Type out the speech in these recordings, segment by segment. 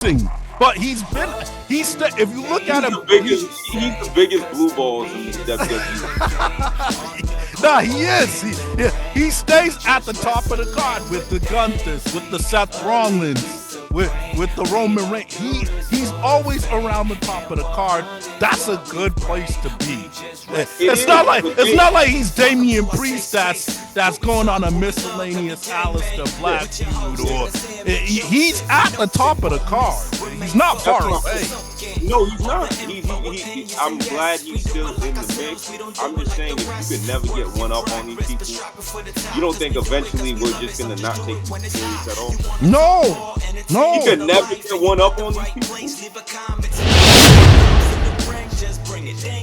But if you look at him, he's the biggest blue balls in the WWE. nah, he is. He stays at the top of the card with the Gunthers, with the Seth Rollins, with the Roman Reigns. He's always around the top of the card. That's a good place to be. It's not like he's Damian Priest that's going on a miscellaneous Aleister Black feud, or he's at the top of the card. He's not far away. No, he's not. I'm glad he's still in the mix. I'm just saying, if you could never get one up on these people, you don't think eventually we're just gonna not take them serious at all? No. You could never get one up on these people.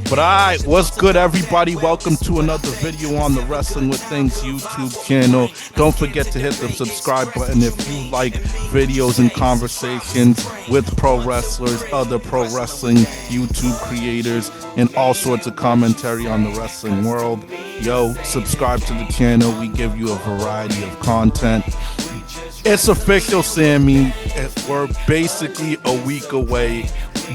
But alright, what's good, everybody? Welcome to another video on the Wrestling with Things YouTube channel. Don't forget to hit the subscribe button if you like videos and conversations with pro wrestlers, other pro wrestling YouTube creators, and all sorts of commentary on the wrestling world. Yo, subscribe to the channel. We give you a variety of content. It's official, Sammy. We're basically a week away.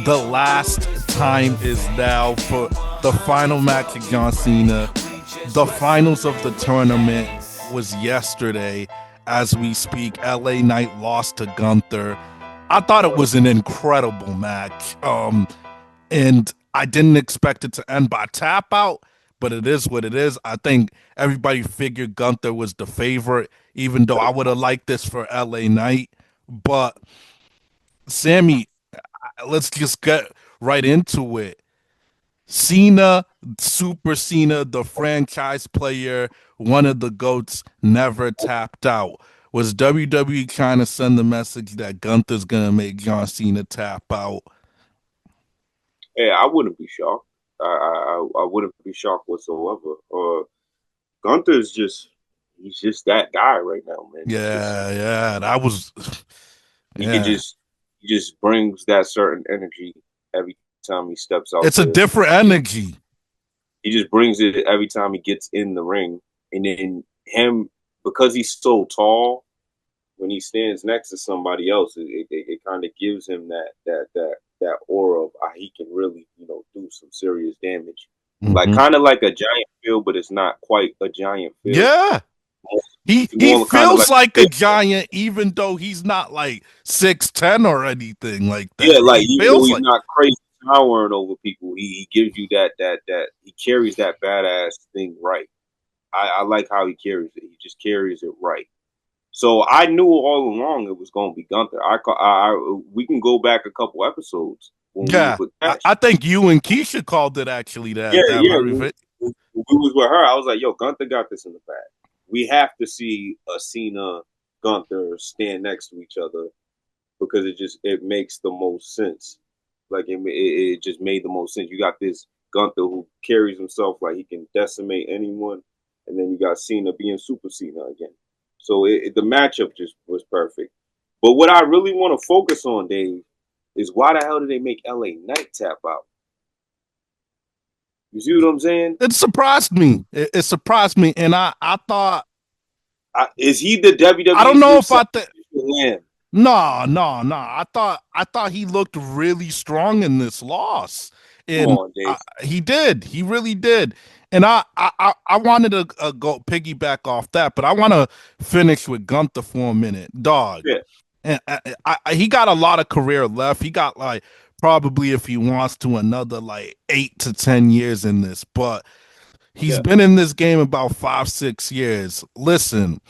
The last time is now for the final match of John Cena. The finals of the tournament was yesterday. As we speak, LA Knight lost to Gunther. I thought it was an incredible match. And I didn't expect it to end by tap out, but it is what it is. I think everybody figured Gunther was the favorite, even though I would have liked this for LA Knight. But Sammy, let's just get right into it. Cena, Super Cena, the franchise player, one of the GOATs, never tapped out. Was WWE trying to send the message that Gunther's going to make John Cena tap out? Yeah, I wouldn't be shocked. I wouldn't be shocked whatsoever. Gunther's he's just that guy right now, man. That was. He just brings that certain energy every time he steps out. It's a different energy. He just brings it every time he gets in the ring, and then him, because he's so tall, when he stands next to somebody else, it kind of gives him that aura of he can really do some serious damage, like kind of like a giant field, but it's not quite a giant field. Yeah. He feels like a giant, even though he's not like 6'10" or anything like that. Yeah, like he feels he's not crazy towering over people. He gives you that he carries that badass thing right. I like how he carries it. He just carries it right. So I knew all along it was going to be Gunther. We can go back a couple episodes. I think you and Keisha called it actually that. We was with her. I was like, yo, Gunther got this in the bag. We have to see a Cena Gunther stand next to each other because it makes the most sense. Like it just made the most sense. You got this Gunther who carries himself like he can decimate anyone, and then you got Cena being Super Cena again. So the matchup just was perfect. But what I really want to focus on, Dave, is why the hell did they make LA Knight tap out? You see what I'm saying? It surprised me. It surprised me, and I thought, is he the WWE? I don't know if I think. No. I thought he looked really strong in this loss, and he did. He really did. And I wanted to go piggyback off that, but I want to finish with Gunther for a minute, dog. Yeah. And he got a lot of career left. He got like, probably if he wants to, another like 8 to 10 years in this, but he's been in this game about 5-6 years. Listen,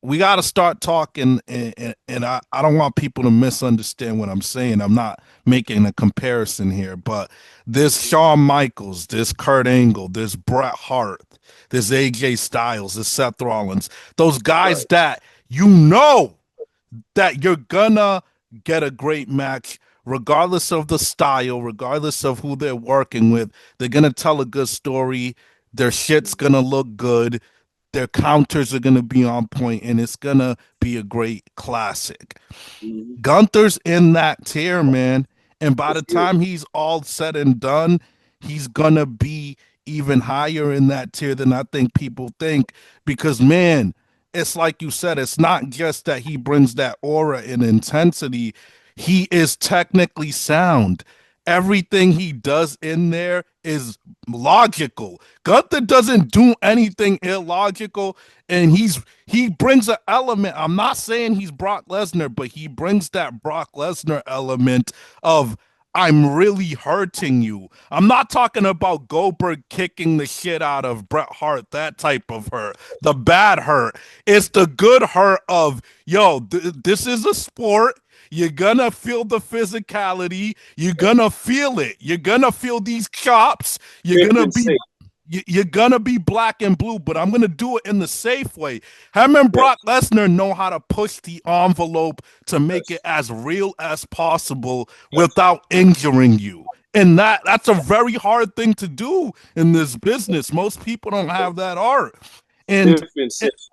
we got to start talking, and I don't want people to misunderstand what I'm saying. I'm not making a comparison here, but there's Shawn Michaels, there's Kurt Angle, there's Bret Hart, there's AJ Styles, there's Seth Rollins, those guys that that you're gonna get a great match. Regardless of the style, regardless of who they're working with, they're going to tell a good story. Their shit's going to look good. Their counters are going to be on point, and it's going to be a great classic. Gunther's in that tier, man. And by the time he's all said and done, he's going to be even higher in that tier than I think people think. Because, man, it's like you said, it's not just that he brings that aura and intensity. he is technically sound. Everything he does in there is logical. Gunther doesn't do anything illogical, and he brings an element. I'm not saying he's Brock Lesnar, but he brings that Brock Lesnar element of I'm really hurting you. I'm not talking about Goldberg kicking the shit out of Bret Hart, that type of hurt, the bad hurt. It's the good hurt of, yo, this is a sport. You're gonna feel the physicality. You're gonna feel it. You're gonna feel these chops. You're Fifth gonna and be safe. you're gonna be black and blue, but I'm gonna do it in the safe way. Him and Yes, Brock Lesnar know how to push the envelope to make it yes, as real as possible yes. without injuring you. And that's a very hard thing to do in this business. Most people don't have that art. And Fifth and it, sixth.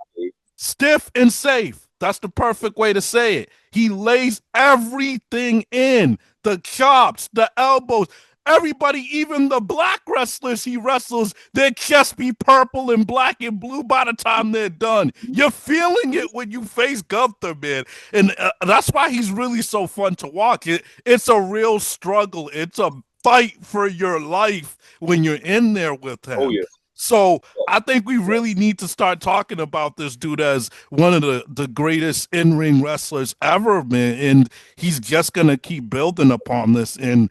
stiff and safe. That's the perfect way to say it. He lays everything in the chops, the elbows. Everybody, even the black wrestlers he wrestles, their chest be purple and black and blue by the time they're done. You're feeling it when you face Gunther, man. And that's why he's really so fun to watch. It's a real struggle. It's a fight for your life when you're in there with Oh him. yeah. So I Yes, think we yes. really need to start talking about this dude as one of the greatest in-ring wrestlers ever, man. And he's just gonna keep building upon this. And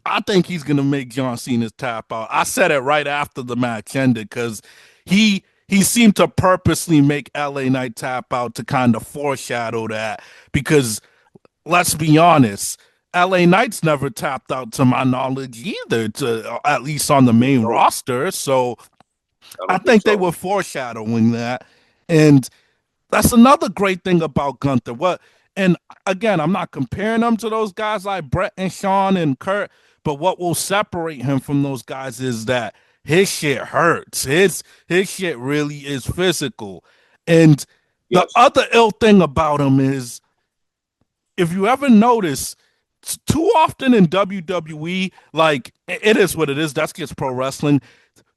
I think he's gonna make John Cena's tap out. I said it right after the match ended because he seemed to purposely make LA Knight tap out to kind of foreshadow that. Because let's be honest, LA Knight's never tapped out to my knowledge either, to at least on the main No, roster. So I I don't think think they so. were foreshadowing that. And that's another great thing about Gunther. And again, I'm not comparing him to those guys like Brett and Sean and Kurt, but what will separate him from those guys is that his shit hurts. His shit really is physical. And the Yes. other ill thing about him is if you ever notice, too often in WWE, like it is what it is. That's just pro wrestling.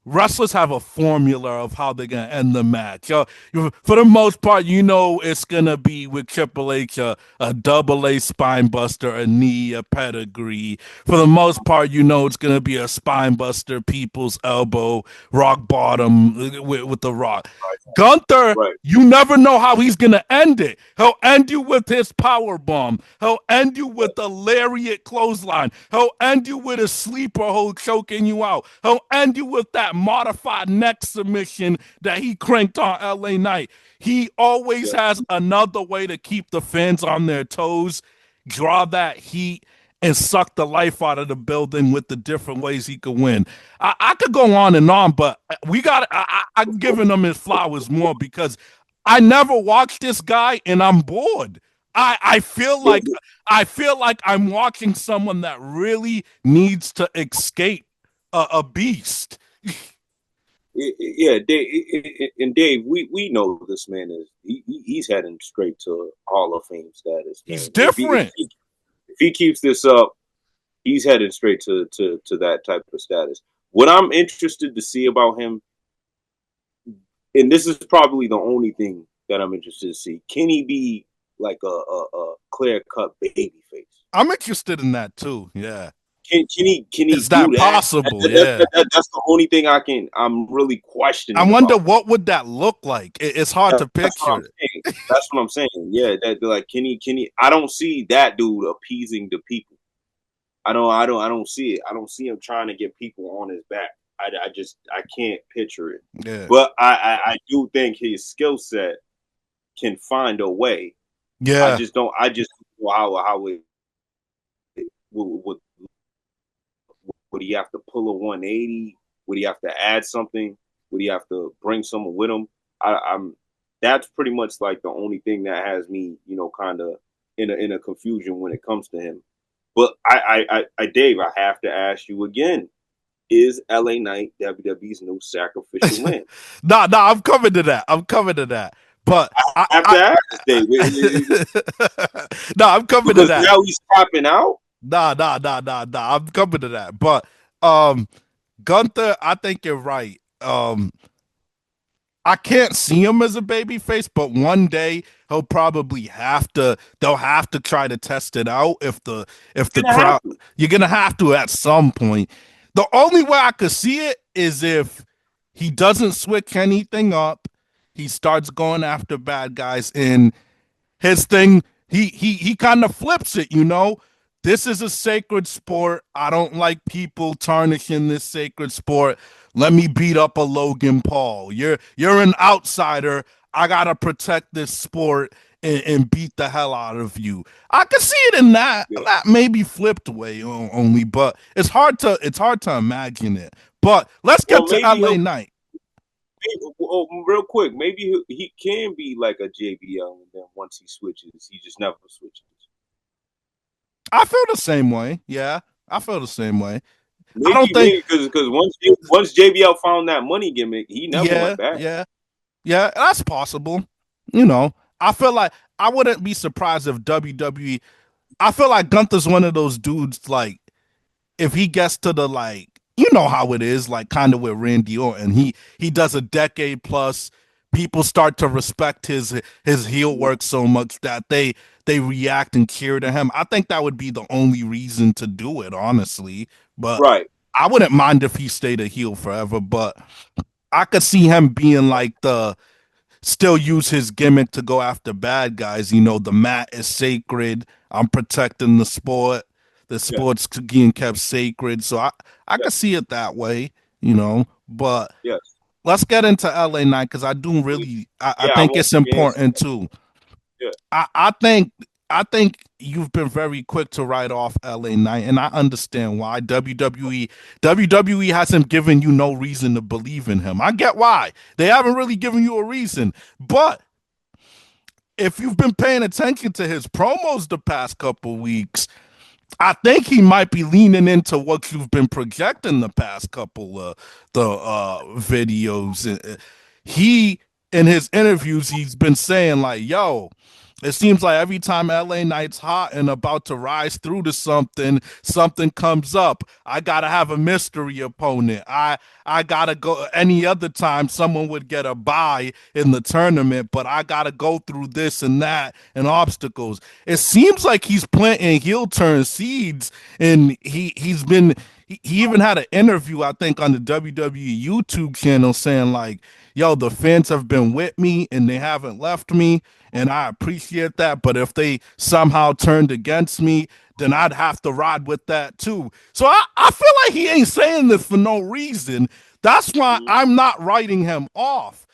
Wrestlers have a formula of how they're gonna end the match. For the most part, it's gonna be with Triple H a double A spine buster, a knee, a pedigree. For the most part, it's gonna be a spine buster, people's elbow, rock bottom with the rock. Gunther, Right. you never know how he's gonna end it. He'll end you with his power bomb. He'll end you with a lariat clothesline. He'll end you with a sleeper hold choking you out. He'll end you with that modified neck submission that he cranked on LA Knight. He always Yeah. has another way to keep the fans on their toes, draw that heat, and suck the life out of the building with the different ways he could win. I could go on, but I'm giving him his flowers more because I never watched this guy and I'm bored. I feel Yeah. like I'm watching someone that really needs to escape a beast. Yeah, Dave, and Dave, we know this man is he's heading straight to Hall of Fame status, He's man. If different. if he keeps this up, he's headed straight to that type of status. What I'm interested to see about him, and this is probably the only thing that I'm interested to see, can he be like a clear cut baby face? I'm interested in that too. Yeah. Can he Is do that that? possible? Yeah. That's the only thing I'm really I questioning wonder about him. what would that look like. It's hard to That's what I'm picture it. saying. That's what I'm saying. Yeah, that like can he? I don't see that dude appeasing the people. I don't see it. I don't see him trying to get people on his back. I can't picture it. Yeah. But I do think his skill set can find a way. Yeah. I just don't know how it would would he have to pull a 180? Would he have to add something? Would he have to bring someone with him? I'm that's pretty much like the only thing that has me, kind of in a confusion when it comes to him. But Dave, I have to ask you again: is LA Knight WWE's new sacrificial lamb? Nah, I'm coming to that. I'm coming to that. But I have to ask Dave nah, I'm coming to because that. now he's tapping out. Nah. I'm coming to that. But um Gunther, I think you're right. I can't see him as a baby face, but one day he'll probably have to. They'll have to try to test it out if the You're gonna have crowd. to. You're gonna have to at some point. The only way I could see it is if he doesn't switch anything up. He starts going after bad guys, and his thing he kind of flips it, you know. This is a sacred sport. I don't like people tarnishing this sacred sport. Let me beat up a Logan Paul. You're an outsider. I gotta protect this sport and beat the hell out of you. I can see it in Yeah. that maybe flipped way only, but it's hard to imagine it. But let's get Well, to maybe LA he'll. Knight. Well, real quick, maybe he can be like a JBL, and then once he switches, he just never switches. I feel the same way. Yeah, I feel the same way. I don't think. Maybe because once JBL found that money gimmick, he never Yeah, went back. yeah, yeah. That's possible. You know, I feel like I wouldn't be surprised if WWE. I feel like Gunther's one of those dudes. Like, if he gets to the like, you know how it is. Like, kind of with Randy Orton, he does a decade plus. People start to respect his heel work so much that they react and cheer to him. I think that would be the only reason to do it, honestly. But Right. I wouldn't mind if he stayed a heel forever. But I could see him being like the still use his gimmick to go after bad guys. You know, the mat is sacred. I'm protecting the sport. The Yeah. sport's being kept sacred. So I Yeah. could see it that way, you know. But Yes. let's get into LA Knight because I do really I Yeah. I think want it's your answer. important too. Yeah. I think you've been very quick to write off LA Knight, and I understand why. WWE hasn't given you no reason to believe in him. I get why. They haven't really given you a reason. But if you've been paying attention to his promos the past couple weeks, I think he might be leaning into what you've been projecting the past couple the videos. He in his interviews he's been saying like, "Yo, it seems like every time LA Knight's hot and about to rise through to something, something comes up. I gotta have a mystery opponent. I gotta go. Any other time, someone would get a bye in the tournament, but I gotta go through this and that and obstacles. It seems like he's planting heel turn seeds, and he's been. He even had an interview, I think, on the WWE YouTube channel saying like, "Yo, the fans have been with me and they haven't left me." And I appreciate that. But if they somehow turned against me, then I'd have to ride with that too. So I feel like he ain't saying this for no reason. That's why Mhm. I'm not writing him off.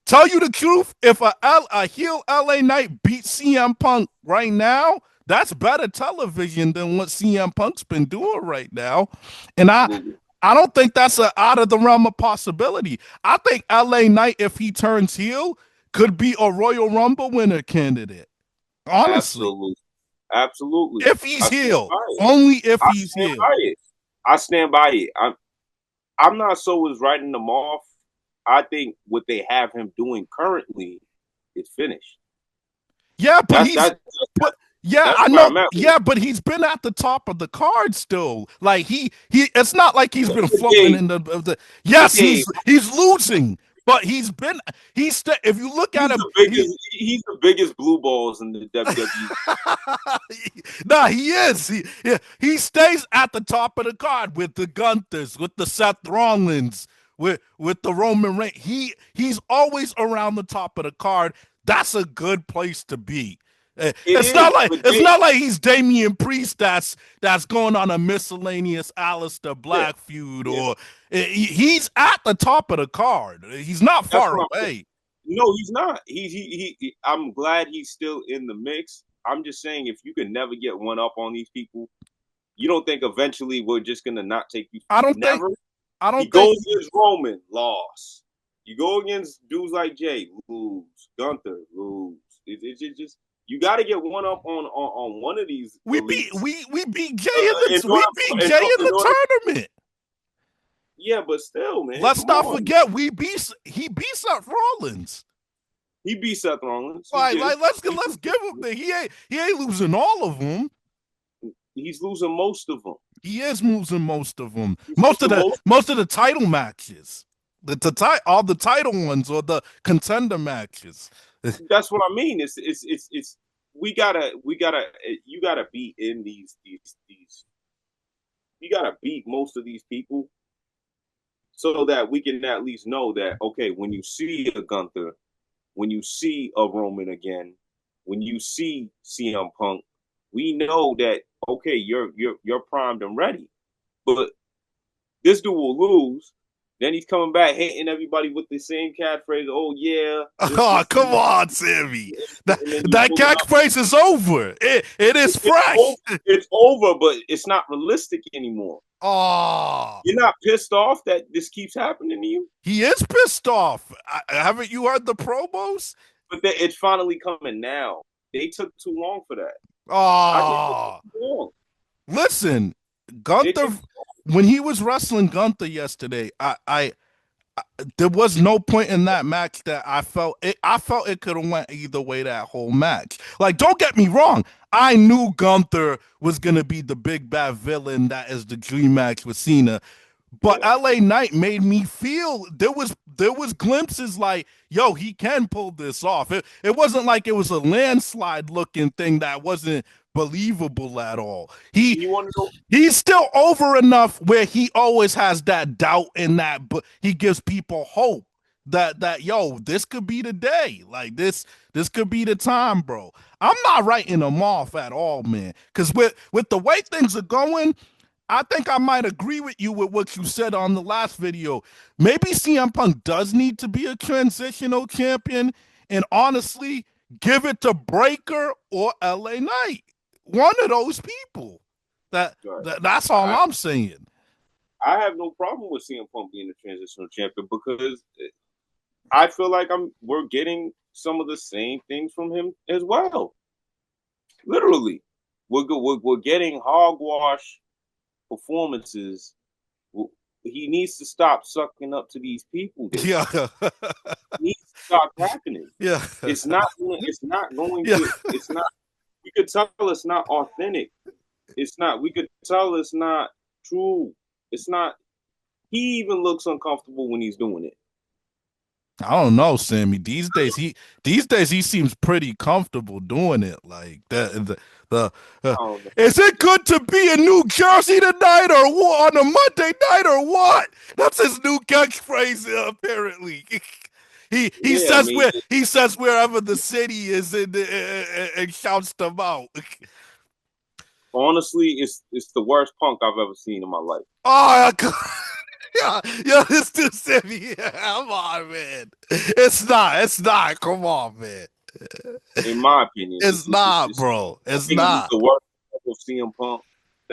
Tell you the truth, if a heel LA Knight beats CM Punk right now, that's better television than what CM Punk's been doing right now. And Absolutely. I don't think that's a out of the realm of possibility. I think LA Knight, if he turns heel, could be a Royal Rumble winner candidate. Honestly, Absolutely. Absolutely. if he's I stand heel, by it. only if I he's stand heel. by it. I stand by it. I'm not so as writing them off. I think what they have him doing currently is finished. Yeah, That's that. but yeah, That's I where know. I'm at with Yeah, but he's been at the top of the card still. Like he. It's not like he's it. been But floating Dave, in the. Yes, Dave, he's losing, but if you look at him, he's the biggest blue balls in the WWE. nah, he is. He stays at the top of the card with the Gunthers, with the Seth Rollins, with the Roman Reigns. He's always around the top of the card. That's a good place to be. It is, but It's Dave, not like he's Damian Priest that's going on a miscellaneous Aleister yeah, Black feud yeah. or he's at the top of the card. He's not That's far what I'm saying. away. No, he's not. I'm glad he's still in the mix. I'm just saying, if you can never get one up on these people, you don't think eventually we're just gonna not take you? I don't think Never. I He don't think goes against Roman, loss. You go against dudes like Jay, lose. Gunther, lose. Just you got to get one up on one of these elites. We beat Jay In we order, beat Jay in in order, the tournament. yeah, but still, man, Let's come not on. forget he beat Seth Rollins. He beat Seth Rollins. He did. Let's give him the he ain't losing all of them. He's losing most of them. He is losing most of them. He's losing most. Most of the title matches. all the title ones or the contender matches. That's what I mean. It's you gotta be in these you gotta beat most of these people so that we can at least know that, okay, when you see a Gunther, when you see a Roman again, when you see CM Punk, we know that, okay, you're primed and ready. But this dude will lose. Then he's coming back hitting everybody with the same catchphrase. Oh yeah, Oh, come on, Sammy. That and then you that pull it up. catchphrase is over. It is fresh. It's over, but it's not realistic anymore. Oh, You're not pissed off that this keeps happening to you, he is pissed off. Haven't you heard the promos? but it's finally coming now. They took too long for that. I think they Oh, took too long. listen, They Gunther, took when he was wrestling Gunther yesterday, there was no point in that match that I felt it could have went either way that whole match. Like, don't get me wrong. I knew Gunther was gonna be the big bad villain that is the dream match with Cena. But yeah. LA Knight made me feel there was glimpses like, yo, he can pull this off. It wasn't like it was a landslide looking thing that wasn't believable at all. You want to know? He's still over enough where he always has that doubt in that, but he gives people hope that yo, this could be the day. Like this could be the time, bro. I'm not writing him off at all, man. Because with the way things are going, I think I might agree with you with what you said on the last video. Maybe CM Punk does need to be a transitional champion, and honestly, give it to Breaker or LA Knight. One of those people. That's all I'm saying. I have no problem with CM Punk being the transitional champion because I feel like we're getting some of the same things from him as well. Literally, we're getting hogwash performances. He needs to stop sucking up to these people. Yeah. It needs to stop happening. Yeah. It's not. It's not going Yeah. to. It's not. We could tell it's not authentic. It's not. We could tell it's not true. It's not. He even looks uncomfortable when he's doing it. I don't know, Sammy. These days he seems pretty comfortable doing it. Like the is it good to be in New Jersey tonight or what, on a Monday night or what? That's his new catchphrase apparently. He Yeah, I says mean, wherever the city is and shouts them out. honestly, it's the worst Punk I've ever seen in my life. Oh, yeah, this dude said me. Yeah, come on, man. It's not. Come on, man. In my opinion, It's not, bro. It's not. The worst of CM Punk.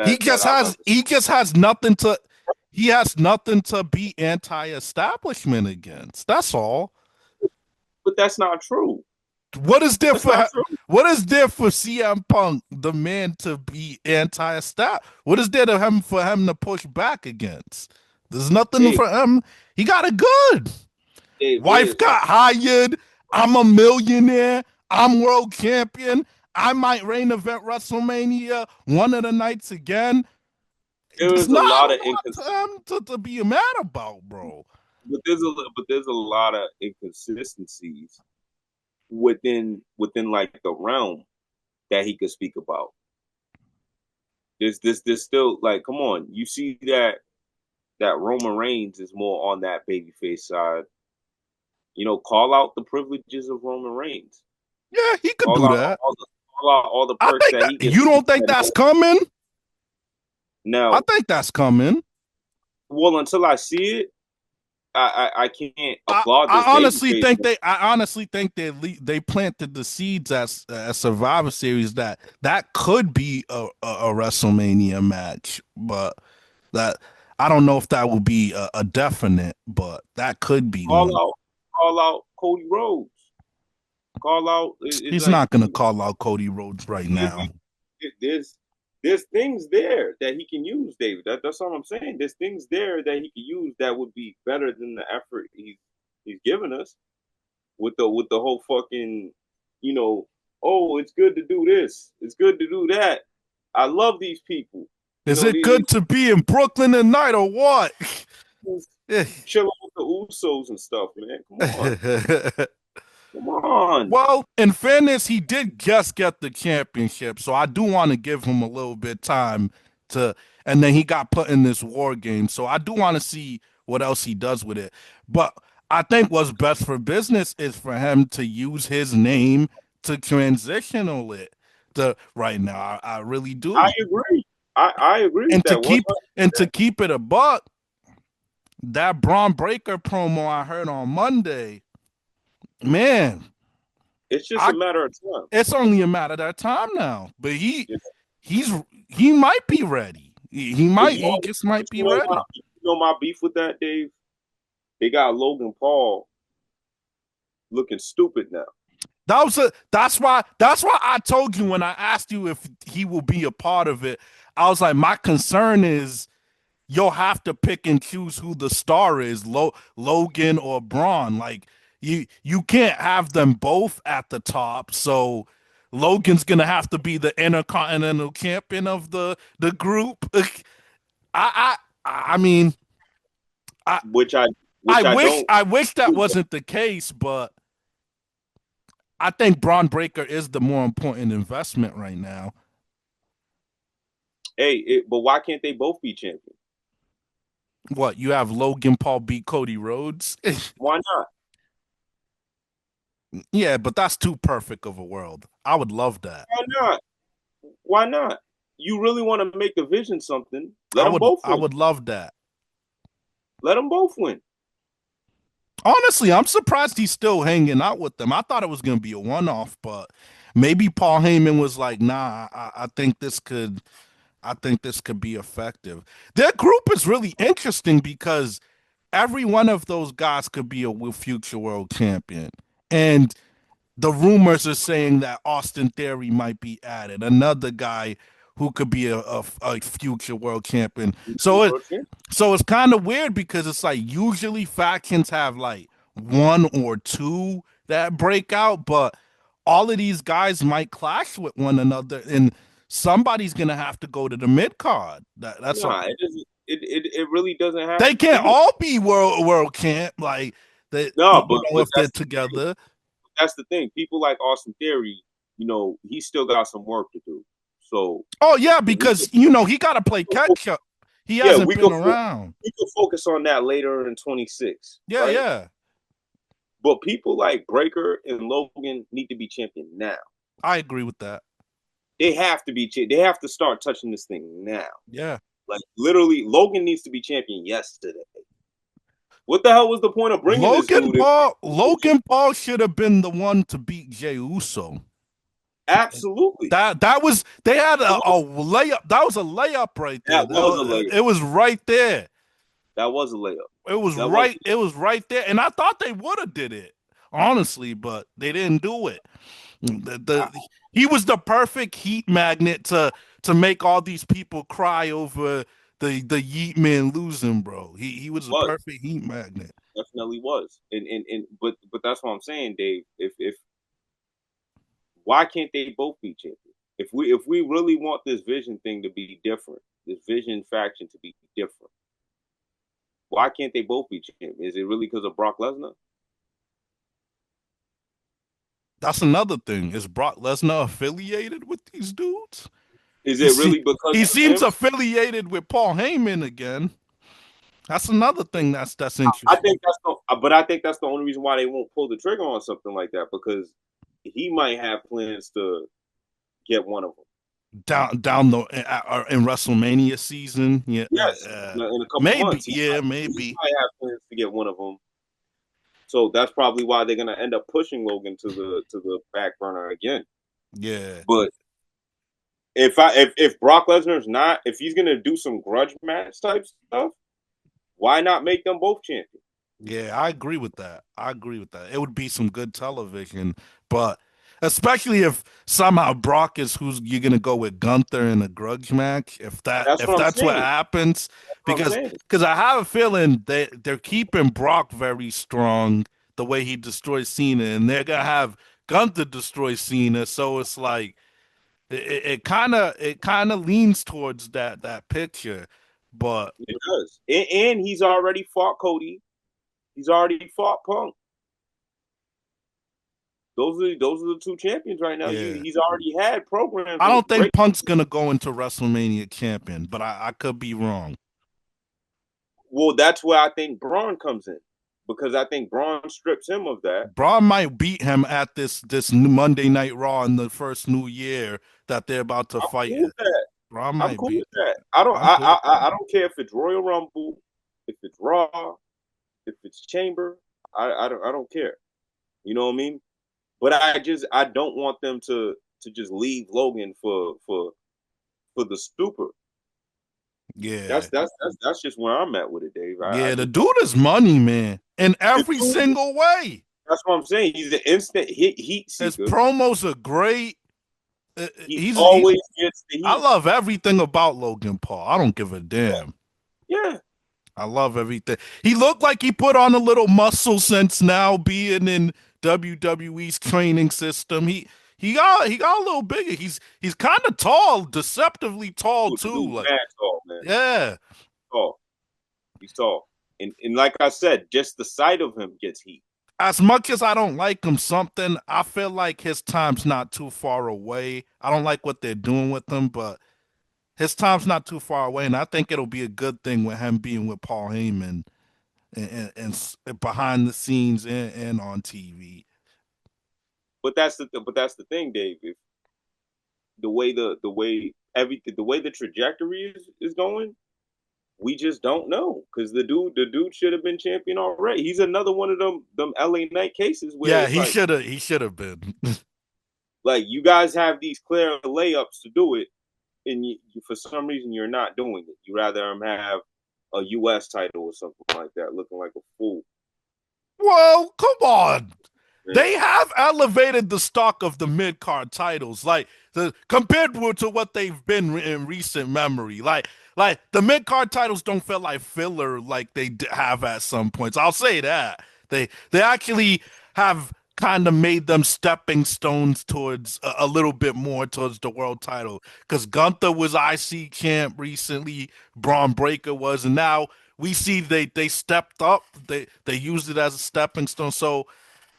He just has nothing to. He has nothing to be anti-establishment against. That's all. But that's not true. What is there for CM Punk, the man, to be anti-establishment? What is there for him to push back against? There's nothing for him. He got it good. Wife got hired. I'm a millionaire. I'm world champion. I might main event WrestleMania one of the nights again. There's a lot of inconsistencies to be mad about, bro. But there's a lot of inconsistencies within like the realm that he could speak about. There's still, like, come on, you see that Roman Reigns is more on that babyface side. You know, call out the privileges of Roman Reigns. Yeah, he could do that. Call out all the perks that he gets. You don't think that's coming? No, I think that's coming. Well, until I see it, I can't applaud this. I honestly think they planted the seeds as a Survivor Series that could be a WrestleMania match, but that I don't know if that will be a definite, but that could be. Call out Cody Rhodes. Call out. He's not going to call out Cody Rhodes right now. There's things there that he can use, David. That's all I'm saying. There's things there that he can use that would be better than the effort he's given us with the whole fucking, you know, oh, it's good to do this, it's good to do that. I love these people. Is it good to be in Brooklyn tonight or what? Chilling with the Usos and stuff, man. Come on. Well, in fairness, he did just get the championship, so I do want to give him a little bit time to, and then he got put in this war game, so I do want to see what else he does with it. But I think what's best for business is for him to use his name to transitional it to right now. I really I do. agree. I agree with And to that. One keep and to keep it a buck, that Braun Breaker promo I heard on Monday, man, it's just a I matter of time. it's only a matter of time now. But Yeah. he's he might be ready. He just But might be ready. you know my beef with that, Dave? They got Logan Paul looking stupid now. That's why I told you when I asked you if he will be a part of it. I was like, my concern is you'll have to pick and choose who the star is, Logan or Braun. Like you can't have them both at the top. So Logan's gonna have to be the intercontinental champion of the group. I mean, I Which I I which I wish don't. I wish that wasn't the case, but I think Braun Breaker is the more important investment right now. But why can't they both be champions? What, you have Logan Paul beat Cody Rhodes? Why not? Yeah, but that's too perfect of a world. I would love that. Why not? Why not? You really want to make the vision something? Let them both I win. would love that. Let them both win. Honestly, I'm surprised he's still hanging out with them. I thought it was gonna be a one-off, but maybe Paul Heyman was like, "Nah, I think this could be effective." Their group is really interesting because every one of those guys could be a future world champion, and the rumors are saying that Austin Theory might be added, another guy who could be a future world champion. So it's kind of weird because it's like usually factions have like one or two that break out, but all of these guys might clash with one another, and somebody's gonna have to go to the mid card. That's all. Nah, it doesn't. It really doesn't have They to can't be. all be world champ like that. No, but If they're together. that's the thing. People like Austin Theory, he's still got some work to do. So Oh yeah, we could, because he got to play catch up. He yeah, hasn't been around. we could focus on that later in 26, Yeah, right? yeah. But people like Breaker and Logan need to be champion now. I agree with that. They have to be. They have to start touching this thing now. Yeah. Like literally, Logan needs to be champion yesterday. What the hell was the point of bringing this dude? Logan Paul should have been the one to beat Jey Uso. Absolutely. That was they had a layup. That was a layup right there. That was a layup. It was right there. That was a layup. It was That right. It was right there, and I thought they would have did it honestly, but they didn't do it. He was the perfect heat magnet to make all these people cry over the Yeet Man losing, bro. He was a perfect heat magnet. Definitely was. But that's what I'm saying, Dave. If why can't they both be champions? If we really want this vision thing to be different, this vision faction to be different, why can't they both be champions? Is it really because of Brock Lesnar? That's another thing. Is Brock Lesnar affiliated with these dudes? Is it really because he seems affiliated with Paul Heyman again? That's another thing that's interesting. I think that's the only reason why they won't pull the trigger on something like that, because he might have plans to get one of them down the in WrestleMania season. Yeah, yes, in a couple maybe, months. Maybe he might have plans to get one of them. So that's probably why they're gonna end up pushing Logan to the back burner again. Yeah, but if Brock Lesnar's not, if he's gonna do some grudge match type stuff, why not make them both champions? Yeah, I agree with that. It would be some good television, but especially if somehow Brock is who's you're gonna go with Gunther in a grudge match. That's what happens, because I have a feeling they're keeping Brock very strong the way he destroys Cena, and they're gonna have Gunther destroy Cena. So it's like it kind of leans towards that picture, but it does. And he's already fought Cody. He's already fought Punk. Those are the two champions right now. Yeah. He's already had programs I with don't think great. Punk's gonna go into WrestleMania champion, but I could be wrong. Well, that's where I think Braun comes in because I think Braun strips him of that. Braun might beat him at this Monday Night Raw in the first New Year that they're about to I'm fight. cool with that. Braun I'm might cool beat. with that. I don't. I'm cool. I don't care if it's Royal Rumble, if it's Raw, if it's Chamber. I don't care. You know what I mean? But I don't want them to just leave Logan for the super. Yeah. That's just where I'm at with it, Dave. I Yeah, the just don't. dude is money, man. In The every dude, single way. that's what I'm saying. He's an instant heat His seeker. promos are great. He He always gets the I heat. love everything about Logan Paul. I don't give a damn. Yeah. I love everything. He looked like he put on a little muscle since now being in WWE's training system. He got a little bigger. He's kind of tall, deceptively tall Dude, the too. dude's Like, mad tall, man. yeah. Tall. He's tall. And like I said, just the sight of him gets heat. As much as I don't like him, something I feel like his time's not too far away. I don't like what they're doing with him, but his time's not too far away, and I think it'll be a good thing with him being with Paul Heyman and behind the scenes and on TV. But that's the thing, Dave. If the way the trajectory is going, we just don't know because the dude should have been champion already. He's another one of them LA Knight cases where Yeah, it's he should have been. like you guys have these clear layups to do it, and for some reason you're not doing it. You rather have a U.S. title or something like that, looking like a fool. Well, come on. Yeah, They have elevated the stock of the mid card titles, like compared to what they've been in recent memory. Like the mid card titles don't feel like filler like they have at some points. I'll say that they actually have kind of made them stepping stones towards a little bit more towards the world title. Because Gunther was IC champ recently, Braun Breaker was, and now we see they stepped up. They used it as a stepping stone. So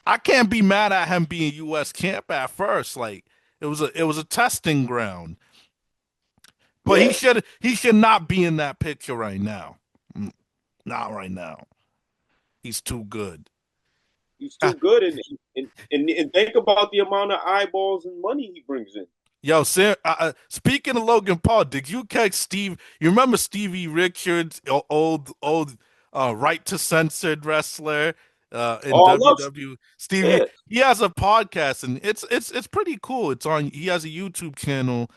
I can't be mad at him being U.S. camp at first. Like it was a testing ground, but he yeah, should not be in that picture right now. Not right now. He's too good. he's Uh, too good, and think about the amount of eyeballs and money he brings in. Yo, Sam, speaking of Logan Paul, did you catch Steve? You remember Stevie Richards, old right to censored wrestler in Oh, I love WW. Stevie, yeah, he has a podcast and it's pretty cool. It's on. He has a YouTube channel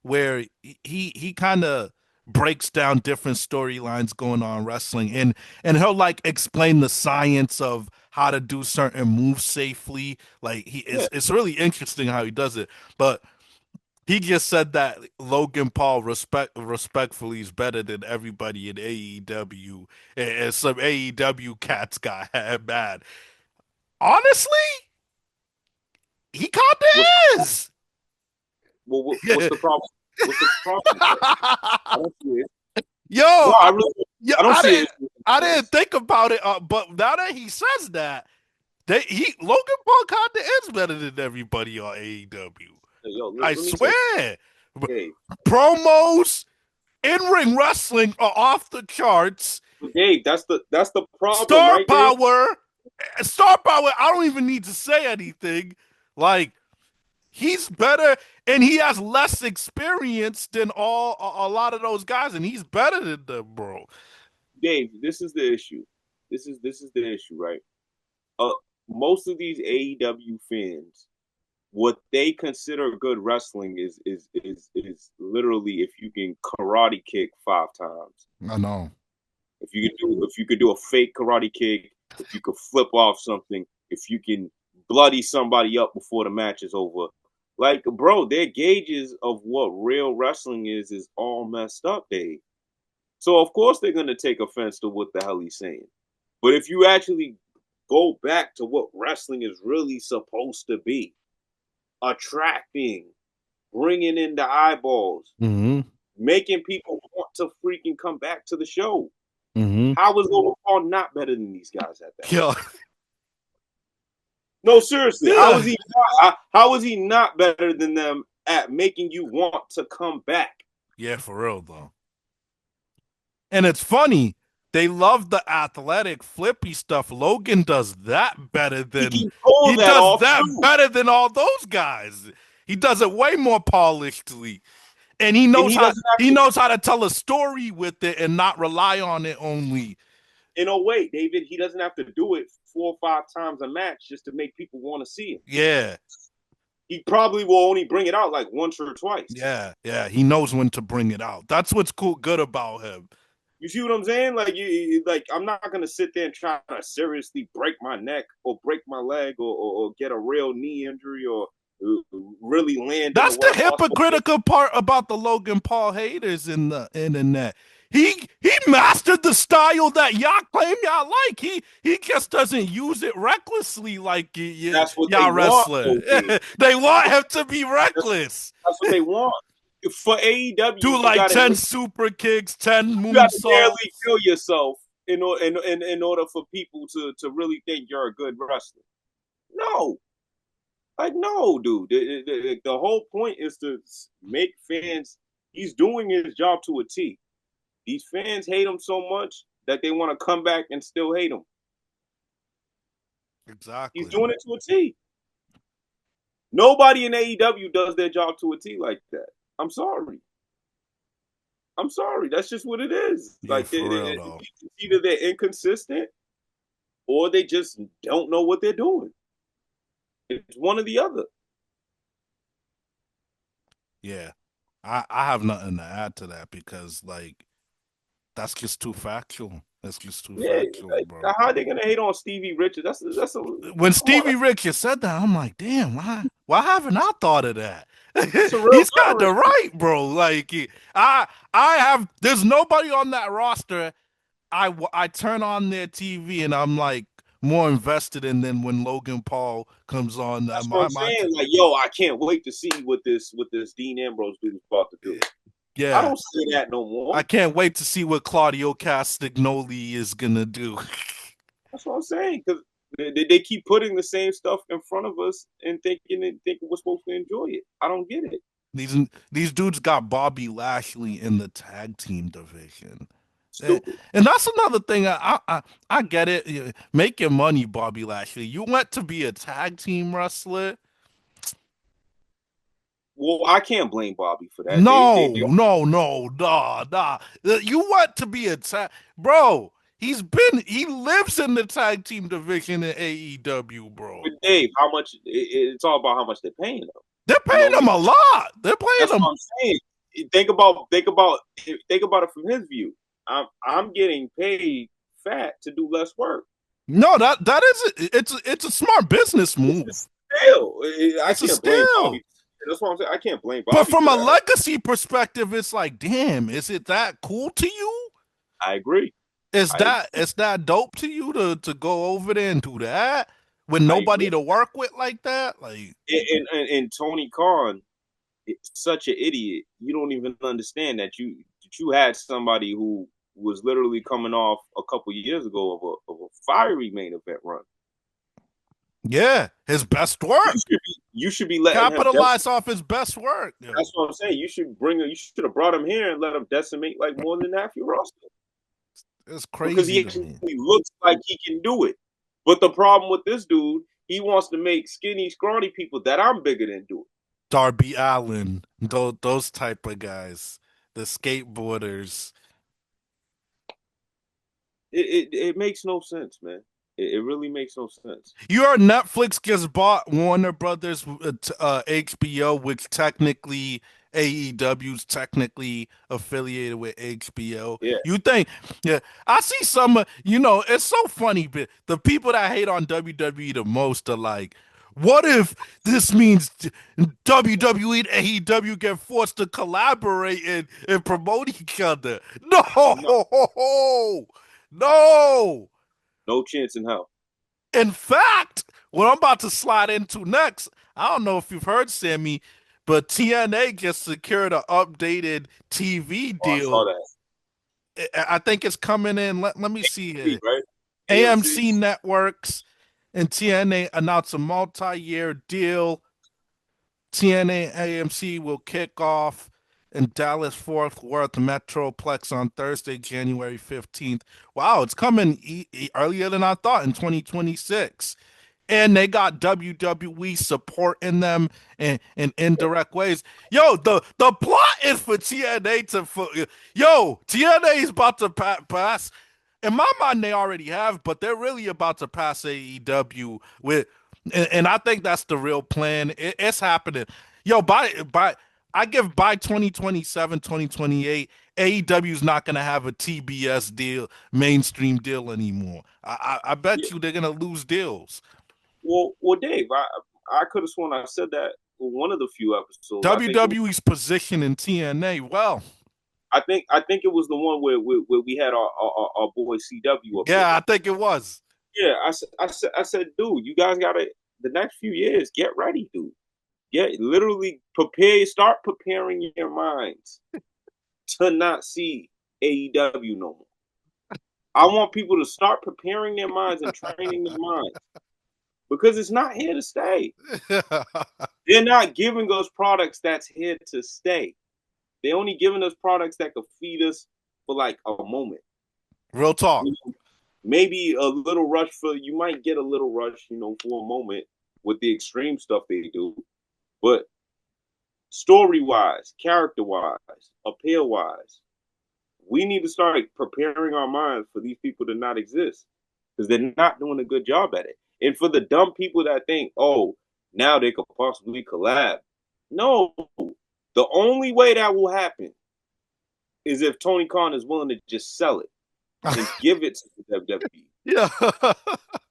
where he kind of breaks down different storylines going on in wrestling and he'll like explain the science of how to do certain moves safely. Like yeah. it's really interesting how he does it. But he just said that Logan Paul respectfully is better than everybody in AEW, and some AEW cats got mad. Honestly, he kind What's of is. what's the problem? What's the problem with that? I don't see it. Yo, No, I really yeah, I don't see it. I didn't think about it, but now that he says that, Logan Paul kind of is better than everybody on AEW. Yo, I let me say, swear. Dave. Promos, in-ring wrestling are off the charts. Dave, that's the problem, Star right, Dave? power, star power. I don't even need to say anything. Like he's better, and he has less experience than a lot of those guys, and he's better than them, bro. Dave, this is the issue. This is the issue, right? Uh, most of these AEW fans, what they consider good wrestling is literally if you can karate kick 5 times. I know. If you could do a fake karate kick, if you could flip off something, if you can bloody somebody up before the match is over. Like, bro, their gauges of what real wrestling is all messed up, Dave. So of course they're gonna take offense to what the hell he's saying. But if you actually go back to what wrestling is really supposed to be, attracting, bringing in the eyeballs, Hmm. making people want to freaking come back to the show. Mm-hmm. How is Logan Paul not better than these guys at that? Yeah. No, seriously. How is Yeah. he not, how is he not better than them at making you want to come back? Yeah, for real though. And it's funny. They love the athletic flippy stuff. Logan does that better He than can pull he that does off that too. better than all those guys. He does it way more polishedly. And And he doesn't have he to, knows how to tell a story with it and not rely on it only. in a way, David, he doesn't have to do it 4 or 5 times a match just to make people want to see him. Yeah. He probably will only bring it out like once or twice. Yeah. Yeah. He knows when to bring it out. That's what's cool good about him. You see what I'm saying? Like like I'm not gonna sit there and try to seriously break my neck or break my leg or get a real knee injury or really land in the That's the worst possible place. hypocritical part about the Logan Paul haters in the internet. He mastered the style that y'all claim y'all like. He just doesn't use it recklessly like That's what they y'all want, wrestler. though, Dave. They want him to be reckless. That's what they want. For AEW, Do you like gotta 10 super kicks, 10 you got to moonsaults. barely kill yourself in order for people to really think you're a good wrestler. No, like no, dude. The whole point is to make fans. He's doing his job to a T. These fans hate him so much that they want to come back and still hate him. He's Exactly. doing it to a T. Nobody in AEW does their job to a T like that. I'm sorry. I'm sorry. That's just what it is. Yeah, Like for real though. either they're inconsistent or they just don't know what they're doing. It's one or the other. Yeah. I have nothing to add to that because like that's just too factual. That's just too Yeah, factual, like, bro. how are they gonna hate on Stevie Richards? That's a When come on. Stevie Richards said that, I'm like, damn, why haven't I thought of that? That's a real He's got the veteran. right, bro. Like I have there's nobody on that roster I turn on their TV and I'm like more invested in than when Logan Paul comes on That's what I'm saying. Like, yo, I can't wait to see what this Dean Ambrose dude is about to do. I yeah. don't say that no I more. can't wait to see what Claudio Castagnoli is gonna do. That's what I'm saying because they keep putting the same stuff in front of us and thinking we're supposed to enjoy it. I don't get it. These these dudes got Bobby Lashley in the tag team division. Eh, Stupid. And that's another thing. I get it. Make your money, Bobby Lashley. You went to be a tag team wrestler. Well, I can't blame Bobby for that. Nah. You went to be a tag, bro. He lives in the tag team division in AEW, bro. But Dave, how much? It's all about how much they're paying them. They're You paying know, him a lot. They're paying that's him. what I'm saying. Think about it from his view. I'm getting paid fat to do less work. No, that is it's a smart business move. Still, I It's a can't blame steal. Bobby. That's what I'm saying. I can't blame But Bobby from for a that. legacy perspective, it's like, damn, is it that cool to you? I agree. I Is that dope to you to go over there and do that with I nobody agree. to work with like that? Like, And Tony Khan is such an idiot. You don't even understand that you had somebody who was literally coming off a couple years ago of a fiery main event run. yeah, his best work. You should be letting him. Capitalize off his best work. That's Yo, what I'm saying. You should have brought him here and let him decimate like more than half your roster it's because he crazy to actually me. looks like he can do it. But the problem with this dude, he wants to make skinny, scrawny people that I'm bigger than do it. Darby Allen, those type of guys, the skateboarders. It makes no sense, man. It really makes no sense. Your Netflix just bought Warner Brothers HBO, which technically AEW's technically affiliated with HBO. Yeah. You think, yeah, I see some, it's so funny, but the people that hate on WWE the most are like, what if this means WWE and AEW get forced to collaborate and promote each other? No, No, no. no chance in hell. In fact, what I'm about to slide into next, I don't know if you've heard, Sammy, but TNA just secured an updated TV Oh, I saw deal, that. I think it's coming in. Let me see here. Right? AMC. AMC Networks and TNA announced a multi-year deal. TNA AMC will kick off in Dallas Fort Worth Metroplex on Thursday, January 15th. Wow, it's coming earlier than I thought in 2026. And they got WWE supporting them in indirect ways. Yo, the plot is for TNA TNA is about to pass. In my mind, they already have, but they're really about to pass AEW with, and I think that's the real plan. It's happening. Yo, I give by 2027, 2028, AEW is not gonna have a TBS deal, mainstream deal anymore. I Yeah. bet you they're gonna lose deals. Well, Dave, I could have sworn I said that in one of the few episodes. WWE's position in TNA, well, I think it was the one where we had our boy CW up there. yeah, I think it was. Yeah, I said, dude, you guys gotta the next few years get ready, dude. Literally start preparing your minds to not see AEW no more. I want people to start preparing their minds and training their minds because it's not here to stay. They're not giving us products that's here to stay. They're only giving us products that could feed us for like a moment. Real talk. You know, maybe a little rush you might get a little rush, for a moment with the extreme stuff they do. But story wise, character wise, appeal wise, we need to start preparing our minds for these people to not exist because they're not doing a good job at it. And for the dumb people that think, oh, now they could possibly collab. No, the only way that will happen is if Tony Khan is willing to just sell it and give it to the WWE. Yeah.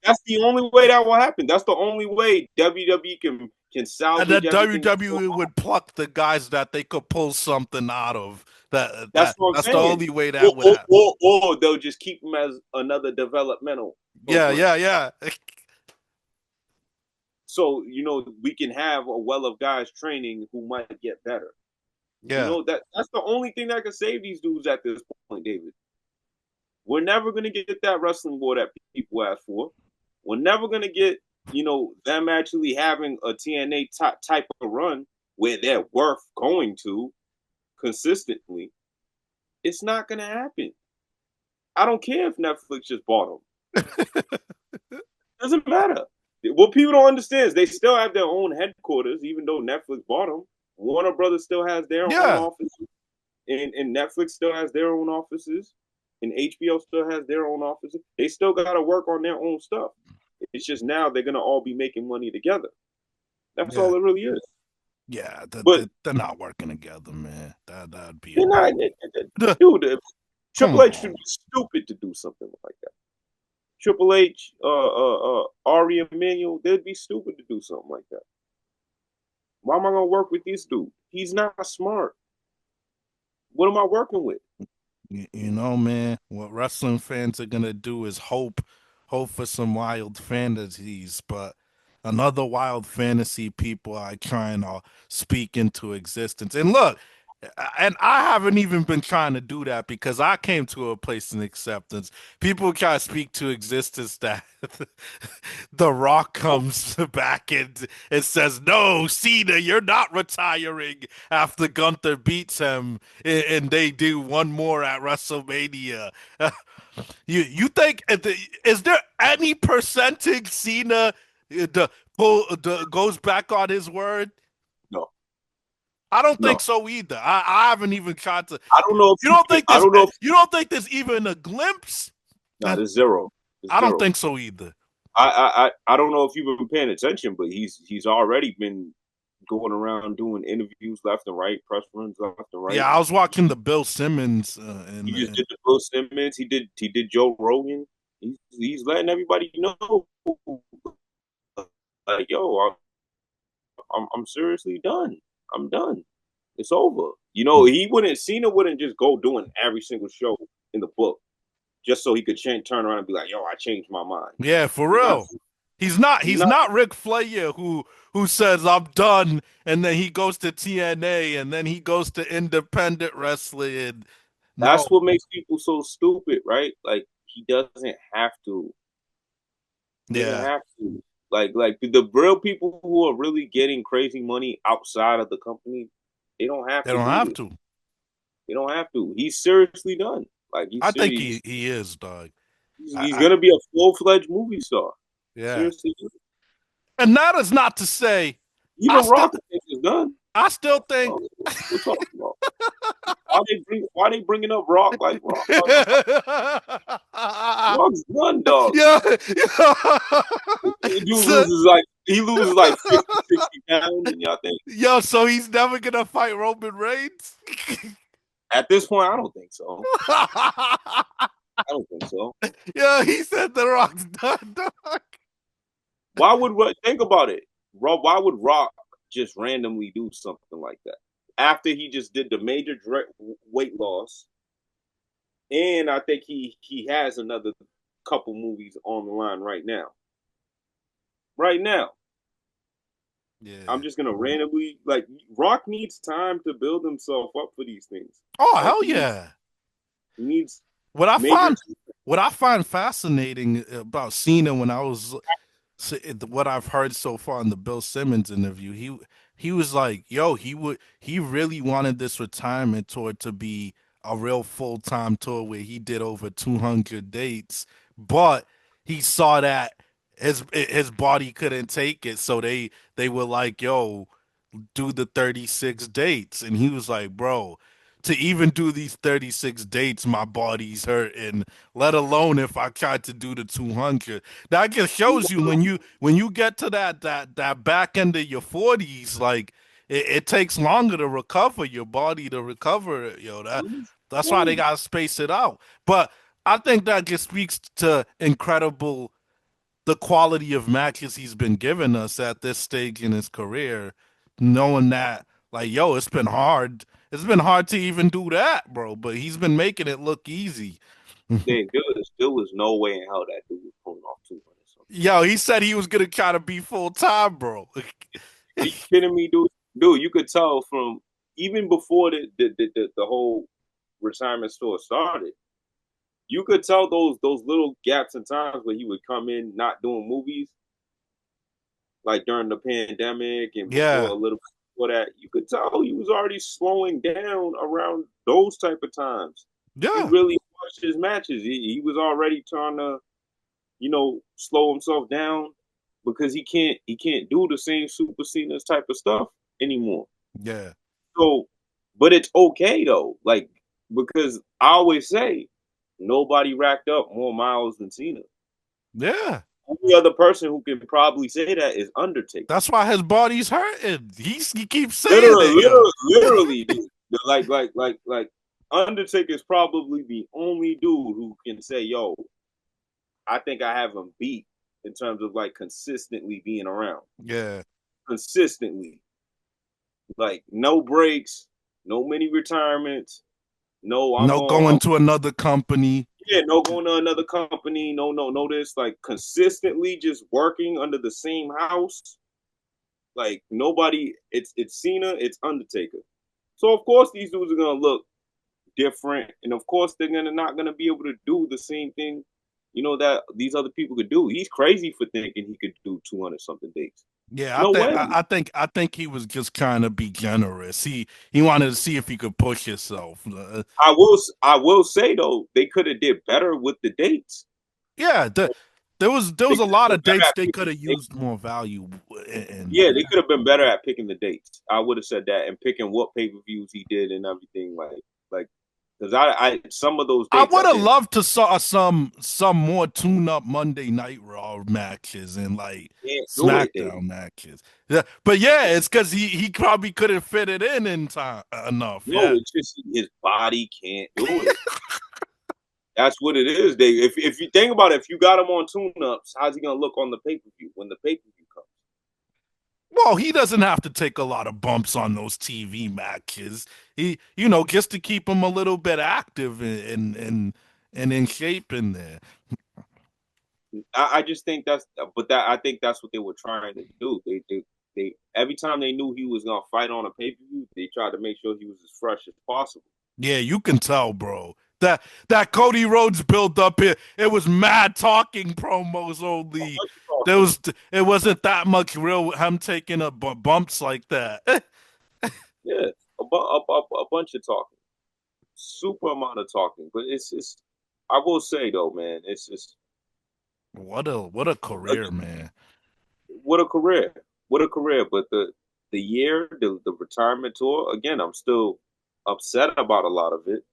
That's the only way that will happen. That's the only way WWE can salvage. And then WWE would pluck the guys that they could pull something out of. That's what I'm that's saying. the only way that would happen. Or they'll just keep them as another developmental program. Yeah, yeah. So, we can have a well of guys training who might get better. Yeah. That's the only thing that can save these dudes at this point, David. We're never going to get that wrestling war that people ask for. We're never going to get, them actually having a TNA type of run where they're worth going to consistently. It's not going to happen. I don't care if Netflix just bought them. Doesn't matter. What people don't understand is they still have their own headquarters, even though Netflix bought them. Warner Brothers still has their own offices, and Netflix still has their own offices, and HBO still has their own offices. They still got to work on their own stuff. It's just now they're gonna all be making money together. That's all it really is. Yeah, but they're not working together, man. That'd be. They're not, dude. Triple H would be stupid to do something like that. Triple H, Ari Emanuel, they'd be stupid to do something like that. Why am I gonna work with this dude? He's not smart. What am I working with? You know, man, what wrestling fans are gonna do is hope for some wild fantasies, but another wild fantasy people are trying to speak into existence. And look, and I haven't even been trying to do that because I came to a place in acceptance. People try to speak to existence that The Rock comes back and says, "No, Cena, you're not retiring." After Gunther beats him, and they do one more at WrestleMania. You think is there any percentage Cena goes back on his word? No. I don't think so either. I haven't even tried to. I don't know. If you don't think there's, I don't know. You don't think there's even a glimpse? No, there's zero. I don't think so either. I don't know if you've been paying attention, but he's already been going around doing interviews left and right, press runs left and right. Yeah, I was watching the Bill Simmons. He just did the Bill Simmons. He did Joe Rogan. He's letting everybody know, like, yo, I'm seriously done. I'm done. It's over. Cena wouldn't just go doing every single show in the book just so he could turn around and be like, yo, I changed my mind. Yeah, for real. He's not Ric Flair who says I'm done and then he goes to TNA and then he goes to independent wrestling. No, That's what makes people so stupid, right? Like he doesn't have to. He doesn't yeah, have to. Like the real people who are really getting crazy money outside of the company, they don't have they to don't do have this. to. They don't have to. He's seriously done. Like he's I think serious. he is, dog. He's gonna be a full fledged movie star. Yeah, Seriously, and that is not to say I even still Rock I think is done. I still think. So, we're talking about why they bringing up Rock like Rock? yeah, Rock's done, dog. yeah. The dude So, loses like he loses like 50, 60 pounds, and y'all think yo, so he's never gonna fight Roman Reigns. at this point, I don't think so. I don't think so. Yeah, he said the Rock's done, dog. Why would think about it? Why would Rock just randomly do something like that after he just did the major weight loss? And I think he has another couple movies on the line right now. Right now, I'm Yeah. just gonna randomly like Rock needs time to build himself up for these things. Oh Like hell yeah. he needs What I major. find what I find fascinating about Cena when I was what I've heard so far in the Bill Simmons interview, he was like, yo, he really wanted this retirement tour to be a real full-time tour where he did over 200 dates, but he saw that his body couldn't take it, so they were like, yo, do the 36 dates. And he was like, bro, to even do these 36 dates, my body's hurting, let alone if I tried to do the 200. That just shows you when you get to that back end of your 40s, like it takes longer to recover your body to recover. That's why they gotta space it out. But I think that just speaks to incredible the quality of matches he's been giving us at this stage in his career, knowing that, like, yo, it's been hard. It's been hard to even do that, bro, but he's been making it look easy. There was no way in hell that dude was pulling off 200 something. Yo, he said he was gonna try to be full time, bro. Are you kidding me, dude? Dude, you could tell from even before the whole retirement store started. You could tell those little gaps in times where he would come in not doing movies, like during the pandemic and before Yeah, a little before that. You could tell he was already slowing down around those type of times. He yeah, really watched his matches. He was already trying to, slow himself down because he can't do the same Super Cena's type of stuff anymore. yeah, So, but it's okay though, like because I always say nobody racked up more miles than Cena. yeah. Only other person who can probably say that is Undertaker. That's why his body's hurting. He keeps saying Literally, it, yo. literally, dude. Like Undertaker is probably the only dude who can say, "Yo, I think I have him beat in terms of like consistently being around, Yeah. consistently, like no breaks, no mini retirements, no No going to another company. yeah, no going to another company, no this, like consistently just working under the same house. Like nobody, it's Cena, it's Undertaker. So of course these dudes are gonna look different, and of course they're gonna not gonna be able to do the same thing, that these other people could do. He's crazy for thinking he could do 200 something days. Yeah, No way. I think he was just trying to be generous. He wanted to see if he could push himself. I will say though, they could have did better with the dates. Yeah, there They was a could have lot been of better dates at they picking could have the dates. used more value Yeah, in. they could have been better at picking the dates. I would have said that and picking what pay per views he did and everything. Like because I some of those I dates I would have didn't. loved to saw some more tune up Monday Night Raw matches and like Can't do it. SmackDown matches. Yeah, but yeah, it's because he probably couldn't fit it in time enough. No, Yeah, it's just his body can't do it. That's what it is. If you think about it, if you got him on tune ups, how's he gonna look on the pay per view when the pay per view comes? well, he doesn't have to take a lot of bumps on those TV matches. He, just to keep him a little bit active and in shape in there. I just think I think that's what they were trying to do. They every time they knew he was gonna fight on a pay per view, they tried to make sure he was as fresh as possible. Yeah, you can tell, bro. That Cody Rhodes build up here, it was mad talking promos A only. bunch of talking. There was it wasn't that much real him taking a bumps like that. Yeah, a bunch of talking. Super amount of talking. But it's I will say though, man, it's just What a career, man. what a career. What a career. But the year, the retirement tour, again, I'm still upset about a lot of it.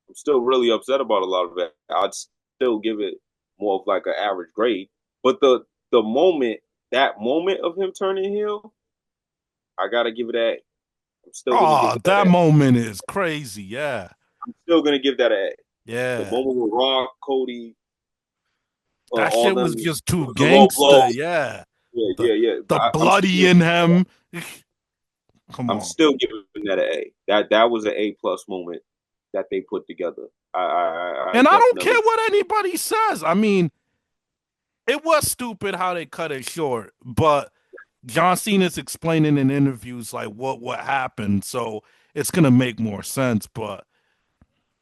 I'm still really upset about a lot of it. I'd still give it more of like an average grade. But the moment, that moment of him turning heel, I gotta give it a. I'm still gonna give Oh, it that that A. moment is crazy. Yeah. I'm still gonna give that a. The Yeah. moment with Rock, Cody, That all shit them, was just too the low blow. gangster. Yeah. Yeah, The yeah, yeah. the I'm bloody still in him. Come I'm on. still giving that an A. That was an A plus moment that they put together. I And I don't care definitely. what anybody says. I mean, it was stupid how they cut it short, but John Cena's explaining in interviews like what happened, so it's gonna make more sense. But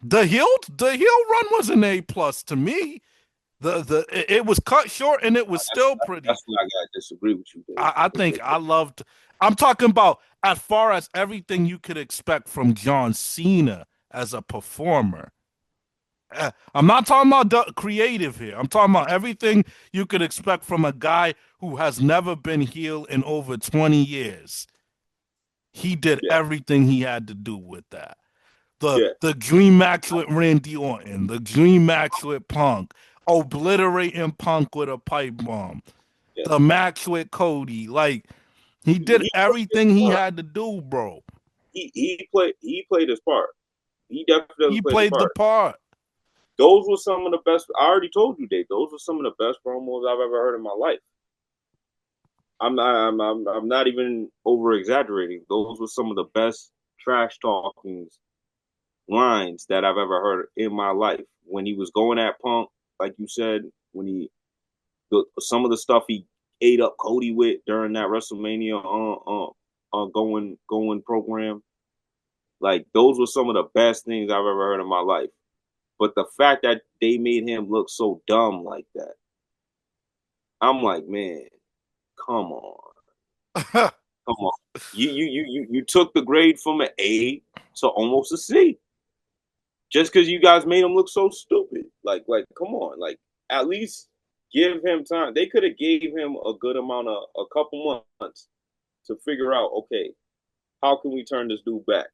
the heel run was an A plus to me. It was cut short and it was still pretty. That's why I gotta disagree with you, Dave. I think I loved. I'm talking about as far as everything you could expect from John Cena as a performer. I'm not talking about the creative here. I'm talking about everything you could expect from a guy who has never been heel in over 20 years. He did Yeah, everything he had to do with that. The yeah, the dream match with Randy Orton, the dream match with Punk, obliterating Punk with a pipe bomb, yeah. the match with Cody. Like he did He played his everything he part. had to do, bro. He played his part. He definitely He played his played the part. part. Those were some of the best. I already told you, Dave. Those were some of the best promos I've ever heard in my life. I'm not even over exaggerating. Those were some of the best trash talkings lines that I've ever heard in my life. When he was going at Punk, like you said, when some of the stuff he ate up Cody with during that WrestleMania going program, like those were some of the best things I've ever heard in my life. But the fact that they made him look so dumb like that, I'm like, man, come on, come on. You took the grade from an A to almost a C just because you guys made him look so stupid. Like, come on, like at least give him time. They could have gave him a good amount of a couple months to figure out, okay, how can we turn this dude back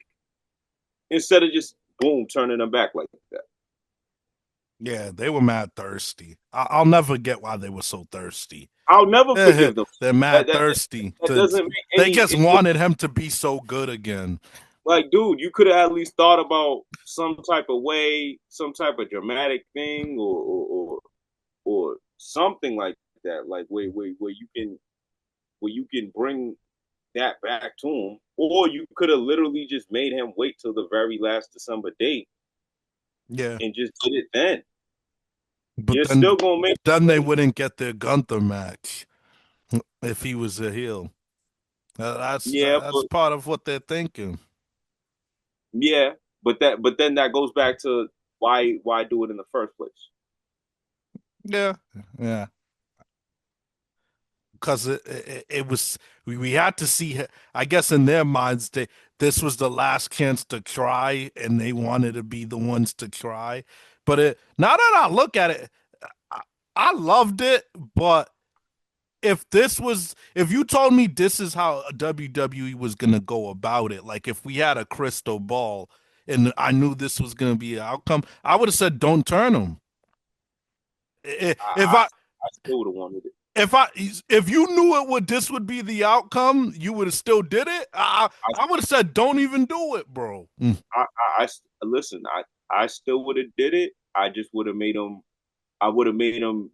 instead of just boom turning him back like that. Yeah, they were mad thirsty. I'll never get why they were so thirsty. I'll never forgive them. They're That mad that thirsty. that doesn't make They any. just wanted him to be so good again. Like, dude, you could have at least thought about some type of way, some type of dramatic thing, or something like that. Like where you can bring that back to him, or you could have literally just made him wait till the very last December date Yeah, and just did it then. but You're then still gonna make then they money. wouldn't get their Gunther match if he was a heel. Yeah, That's but part of what they're thinking. yeah, but then that goes back to why do it in the first place? Yeah, yeah. Because it was we had to see. I guess in their minds, this was the last chance to try, and they wanted to be the ones to try. But now that I look at it, I, I loved it. But if you told me this is how WWE was gonna go about it, like if we had a crystal ball and I knew this was gonna be an outcome, I would have said don't turn them. If I I still would have wanted it. if you knew it would this would be the outcome, you would have still did it. I I would have said don't even do it, bro. I listen. I still would have did it. I just would have made him. I would have made him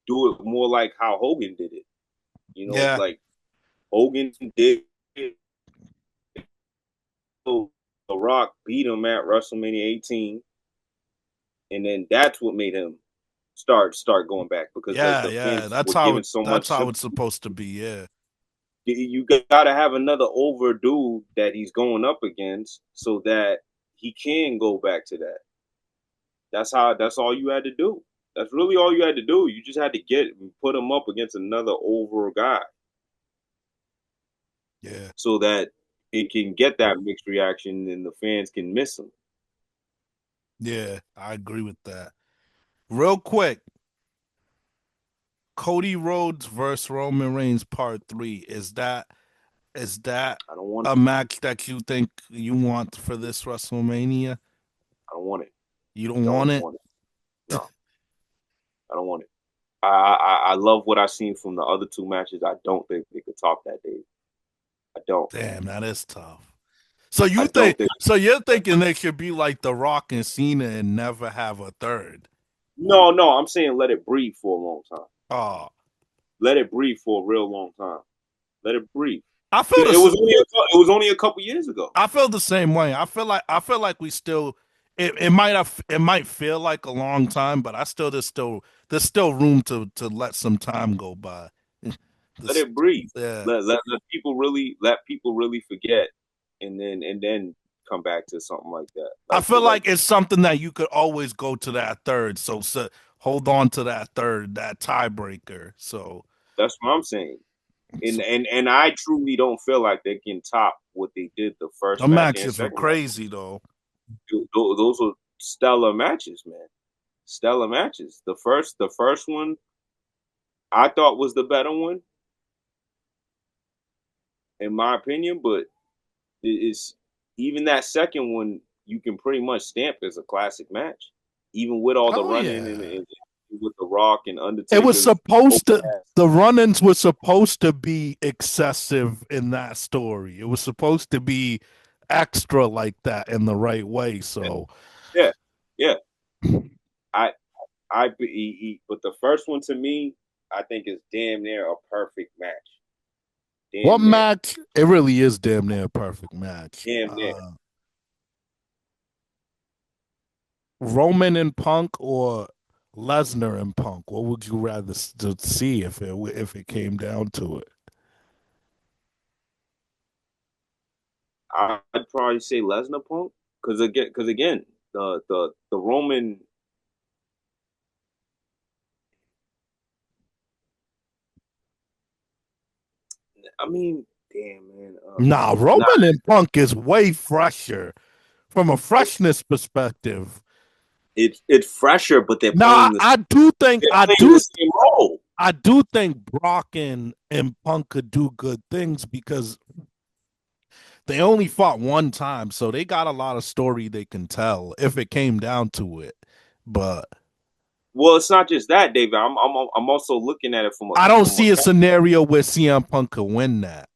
do it more like how Hogan did it. You know, Yeah, like Hogan did it. The Rock beat him at WrestleMania 18, and then that's what made him start going back because yeah, the yeah. fans were giving so That's much how it's sympathy. supposed to be. Yeah, You got to have another overdue that he's going up against so that he can go back to that. That's all you had to do. That's really all you had to do. You just had to put him up against another over guy Yeah. so that it can get that mixed reaction and the fans can miss him. Yeah, I agree with that. Real quick, Cody Rhodes versus Roman Reigns Part 3. Is that I don't want a it. match that you think you want for this WrestleMania? I don't want it. You don't want Don't it? want it. No, I don't want it. I love what I've seen from the other two matches. I don't think they could top that, Dave. I don't. Damn, that is tough. So you I don't think think. so you're thinking they should be like The Rock and Cena and never have a third. No, no. I'm saying let it breathe for a long time. Oh, Let it breathe for a real long time. Let it breathe. I feel It the was only it was only a couple years ago. I feel the same way. I feel like we still it might feel like a long time, but I still there's still room to let some time go by. Let This, it breathe. yeah. Let people really forget, and then come back to something like that. I Like feel like like it's something that you could always go to that third. So hold on to that third, that tiebreaker. So that's what I'm saying. And I truly don't feel like they can top what they did the the first match and matches were second match. crazy though. Those were stellar matches, man. Stellar matches. The first one I thought was the better one, in my opinion, but it's even that second one you can pretty much stamp as a classic match, even with all the Oh running yeah. and with the Rock and It was Undertaker's supposed to overpass. the run-ins were supposed to be excessive in that story. It was supposed to be extra like that in the right way. So Yeah, yeah. I but the first one to me, I think is damn near a perfect match. what Damn near, match? It really is damn near a perfect match. damn near. Roman and Punk or Lesnar and Punk? What would you rather to see if it came down to it? I'd probably say Lesnar Punk because again, the Roman. I mean, damn man. Nah, Nah, Roman and Punk is way fresher from a freshness perspective. it's fresher, but Now, they're playing the same role. I do think Brock and Punk could do good things because they only fought one time, so they got a lot of story they can tell if it came down to it. But Well, it's not just that, David. I'm also looking at it I don't from a see a scenario where CM Punk could win that.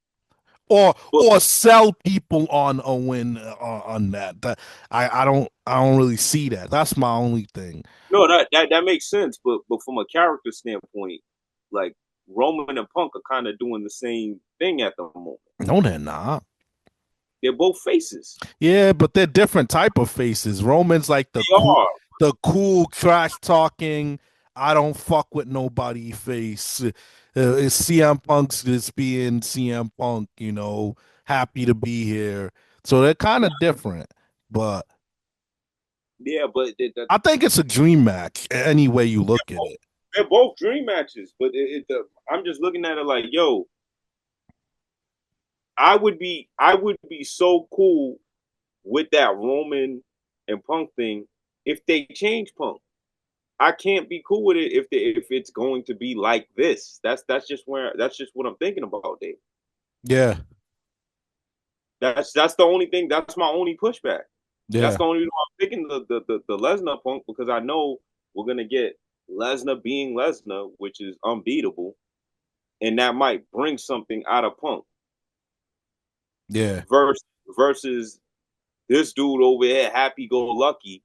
Or but or sell people on a win on that. I don't really see that. That's my only thing. no, that makes sense. But from a character standpoint, like Roman and Punk are kind of doing the same thing at the moment. No, they're not. They're both faces. Yeah, but they're different type of faces. Roman's like They are. the cool trash talking. I don't fuck with nobody face. It's CM Punk's just being CM Punk. Happy to be here. So they're kind of different, but Yeah, but I think it's a dream match any way you look at it. they're both dream matches. But I'm just looking at it like, yo, I would be so cool with that Roman and Punk thing if they change Punk. I can't be cool with it if it's going to be like this. That's just what I'm thinking about, Dave. Yeah, That's the only thing. That's my only pushback. That's yeah, the only reason why I'm picking the Lesnar Punk because I know we're gonna get Lesnar being Lesnar, which is unbeatable, and that might bring something out of Punk yeah. versus this dude over here, happy go lucky,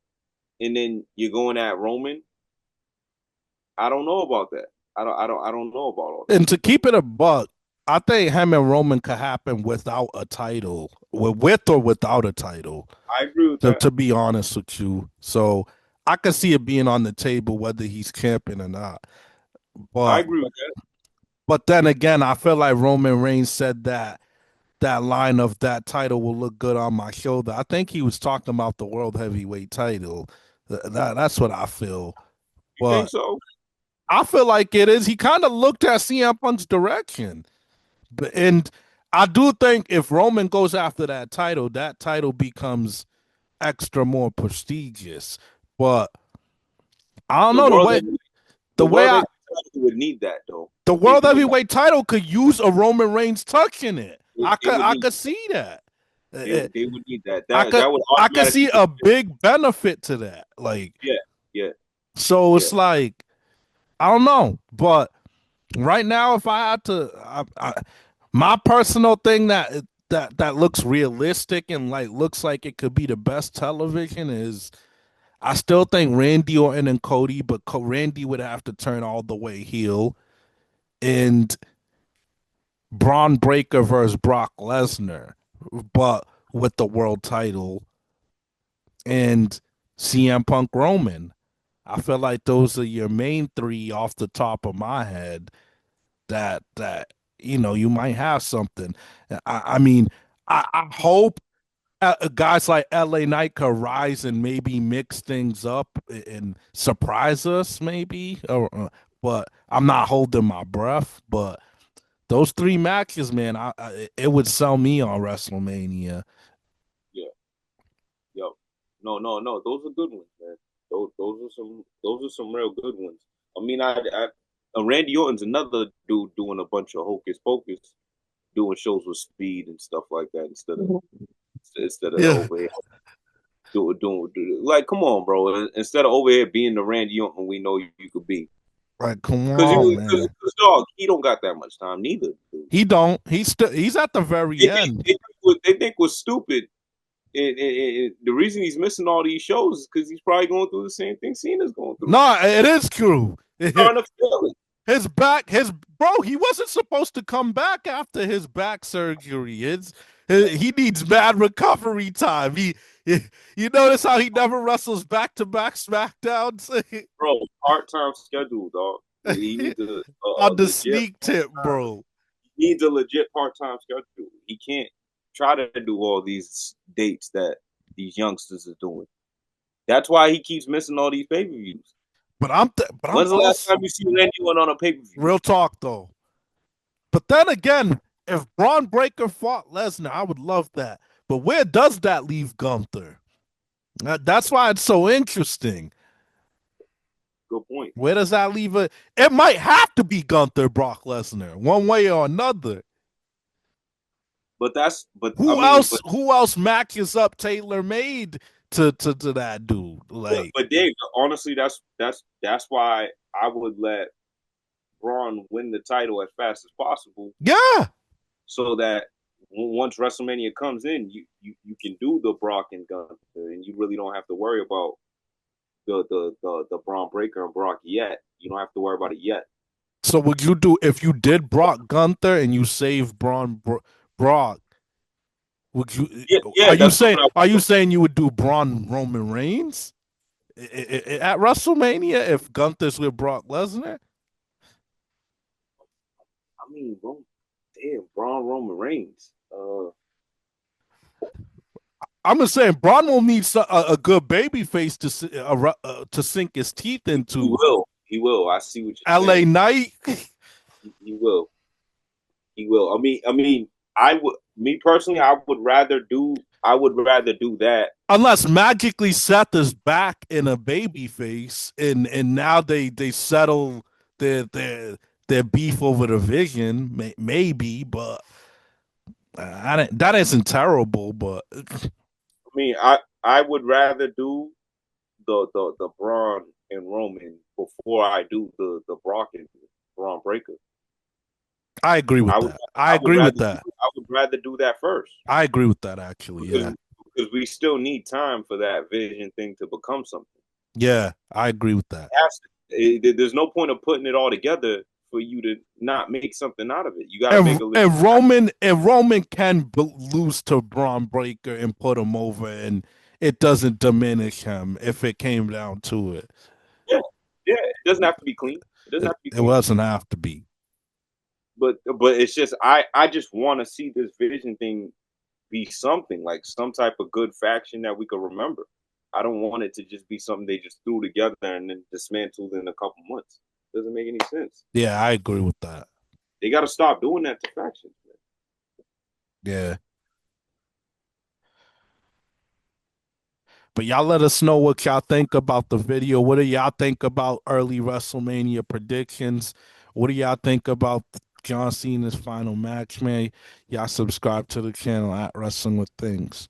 and then you're going at Roman. I don't know about that. I don't know about all that. And to keep it a buck, I think him and Roman could happen without a title, with or without a title. I agree with To, that. to be honest with you, so I could see it being on the table whether he's champion or not. I But agree with that. but then again, I feel like Roman Reigns said that line of that title will look good on my shoulder. I think he was talking about the world heavyweight title. That's what I feel. You think But so? I feel like it is. He kind of looked at CM Punk's direction. And I do think if Roman goes after that title becomes extra more prestigious. But I don't The know world that the the way world I that would need that though. the I think world it would heavyweight title could use a Roman Reigns touching it. it would I need could see that. Uh, they would need that. I could That would I could automatically see a big benefit to that. Like yeah, yeah, so yeah. it's like I don't know, but right now if I had to my personal thing that looks realistic and like looks like it could be the best television is I still think Randy Orton and Cody, but Randy would have to turn all the way heel, and Braun Breaker versus Brock Lesnar, but with the world title, and CM Punk Roman. I feel like those are your main three off the top of my head. That you might have something. I mean, I hope guys like LA Knight could rise and maybe mix things up and surprise us, maybe. But I'm not holding my breath. But those three matches, man, it would sell me on WrestleMania. Yeah. Yo, no. Those are good ones, man. Those are some real good ones. I mean, Randy Orton's another dude doing a bunch of hocus pocus, doing shows with speed and stuff like that instead of Yeah, over here like, come on, bro. Instead of over here being the Randy Orton we know you could be, like come because on, man. dog, he don't got that much time neither. Dude. He don't. He's at the very end. They think was stupid. The reason he's missing all these shows is because he's probably going through the same thing Cena's going through. No, it is true. Starting to feel it. His bro, he wasn't supposed to come back after his back surgery. He needs mad recovery time. You notice how he never wrestles back to back SmackDowns Bro, part-time schedule, dog. He needs a on the legit sneak tip, bro. he needs a legit part-time schedule. He can't try to do all these dates that these youngsters are doing. That's why he keeps missing all these pay-per-views. But I'm When's the last also time you see Randy went on a pay-per-view? real talk though. But then again, if Braun Breaker fought Lesnar, I would love that. But where does that leave Gunther? That's why it's so interesting. Good point. Where does that leave it? It might have to be Gunther Brock Lesnar, one way or another. But I mean, Who else matches up tailor made to that dude? Like, but Dave, honestly, that's why I would let Braun win the title as fast as possible, yeah. so that once WrestleMania comes in, you can do the Brock and Gunther, and you really don't have to worry about the Braun Breaker and Brock yet. You don't have to worry about it yet. So would you do if you did Brock Gunther and you saved Brock? Would you? Yeah, that's what I Are you saying you would do Braun Roman Reigns at WrestleMania if Gunther's with Brock Lesnar? I mean, bro, damn, Braun Roman Reigns. I'm just saying Braun will need a good baby face to sink his teeth He into. will. He will. I see what you're LA saying. Knight. He will. He will. I would. Me personally, I would rather do that. Unless magically Seth is back in a baby face and now they settle their beef over the vision, maybe, but that isn't terrible. But I would rather do the Braun and Roman before I do the Brock and Braun Breaker. I agree with I would that. I I would agree rather with that. I would rather do that first, I agree with that actually. because Yeah. we still need time for that vision thing to become something. Yeah, I agree with that. There's no point of putting it all together for you to not make something out of it. You got to make a legit. And Roman can lose to Braun Breaker and put him over, and it doesn't diminish him if it came down to it. Yeah, yeah. It doesn't have to be clean. It doesn't have to be It clean. doesn't have to be. But it's just I just want to see this vision thing be something like some type of good faction that we could remember. I don't want it to just be something they just threw together and then dismantled in a couple months. Doesn't make any sense. Yeah, I agree with that. They got to stop doing that to factions, man. Yeah. But y'all let us know what y'all think about the video. What do y'all think about early WrestleMania predictions? What do y'all think about John Cena's final match, man? Y'all subscribe to the channel at Wrestling with Things.